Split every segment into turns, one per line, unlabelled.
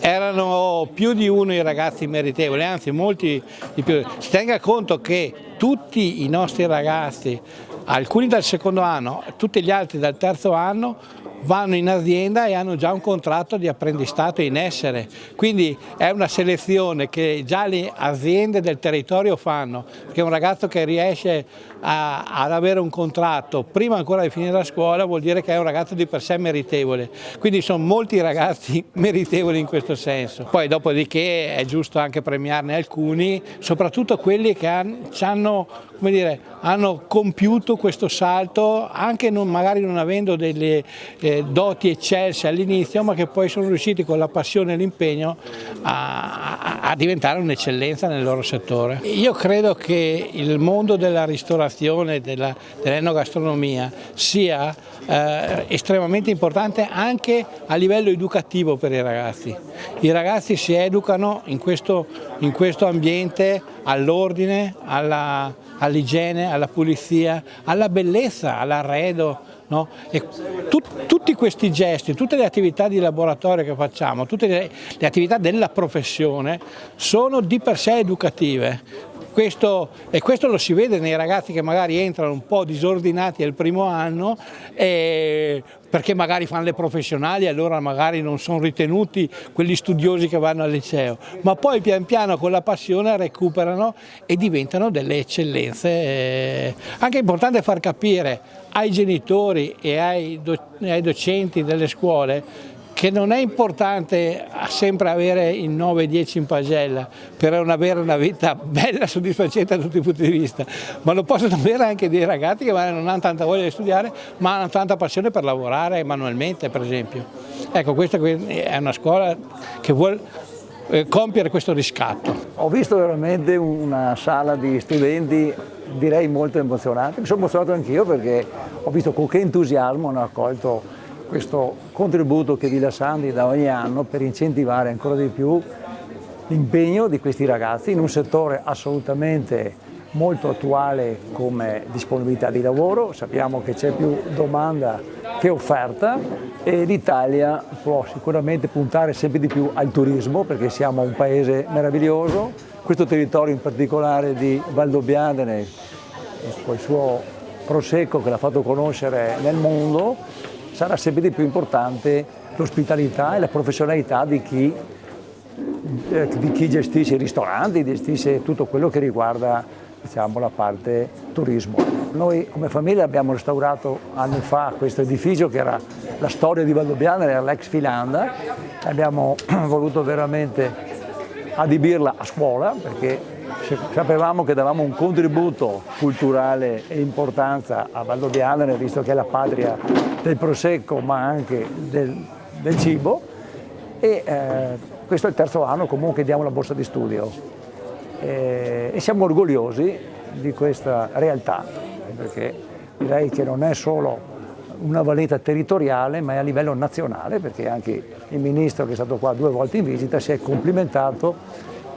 Erano più di uno i ragazzi meritevoli, anzi molti di più. Si tenga conto che tutti i nostri ragazzi, alcuni dal secondo anno, tutti gli altri dal terzo anno, vanno in azienda e hanno già un contratto di apprendistato in essere, quindi è una selezione che già le aziende del territorio fanno, perché un ragazzo che riesce ad avere un contratto prima ancora di finire la scuola vuol dire che è un ragazzo di per sé meritevole, quindi sono molti ragazzi meritevoli in questo senso. Poi dopodiché è giusto anche premiarne alcuni, soprattutto quelli che hanno compiuto questo salto anche magari non avendo delle doti eccelse all'inizio, ma che poi sono riusciti con la passione e l'impegno a diventare un'eccellenza nel loro settore. Io credo che il mondo della ristorazione, dell'enogastronomia sia estremamente importante anche a livello educativo per i ragazzi. I ragazzi si educano in questo ambiente all'ordine, all'igiene, alla pulizia, alla bellezza, all'arredo. No? E tutti questi gesti, tutte le attività di laboratorio che facciamo, tutte le attività della professione sono di per sé educative. Questo lo si vede nei ragazzi che magari entrano un po' disordinati al primo anno perché magari fanno le professionali e allora magari non sono ritenuti quelli studiosi che vanno al liceo, ma poi pian piano con la passione recuperano e diventano delle eccellenze. Anche è importante far capire ai genitori e ai docenti delle scuole che non è importante sempre avere il 9-10 in pagella per avere una vita bella, soddisfacente da tutti i punti di vista, ma lo possono avere anche dei ragazzi che non hanno tanta voglia di studiare, ma hanno tanta passione per lavorare manualmente, per esempio. Ecco, questa è una scuola che vuole compiere questo riscatto.
Ho visto veramente una sala di studenti, direi molto emozionante. Mi sono emozionato anch'io perché ho visto con che entusiasmo hanno accolto questo contributo che Villa Sandi dà ogni anno per incentivare ancora di più l'impegno di questi ragazzi in un settore assolutamente molto attuale come disponibilità di lavoro. Sappiamo che c'è più domanda che offerta e l'Italia può sicuramente puntare sempre di più al turismo perché siamo un paese meraviglioso. Questo territorio in particolare di Valdobbiadene con il suo prosecco che l'ha fatto conoscere nel mondo sarà sempre di più importante l'ospitalità e la professionalità di chi gestisce i ristoranti, gestisce tutto quello che riguarda, diciamo, la parte turismo. Noi come famiglia abbiamo restaurato anni fa questo edificio che era la storia di Valdobbiadene, era l'ex Filanda, abbiamo voluto veramente adibirla a scuola perché sapevamo che davamo un contributo culturale e importanza a Valdobbiadene, visto che è la patria del prosecco ma anche del cibo e questo è il terzo anno comunque diamo la borsa di studio e siamo orgogliosi di questa realtà perché direi che non è solo una valenza territoriale ma è a livello nazionale perché anche il ministro che è stato qua 2 volte in visita si è complimentato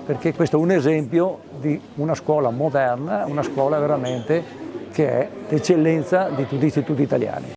perché questo è un esempio di una scuola moderna, una scuola veramente che è l'eccellenza di tutti gli istituti italiani.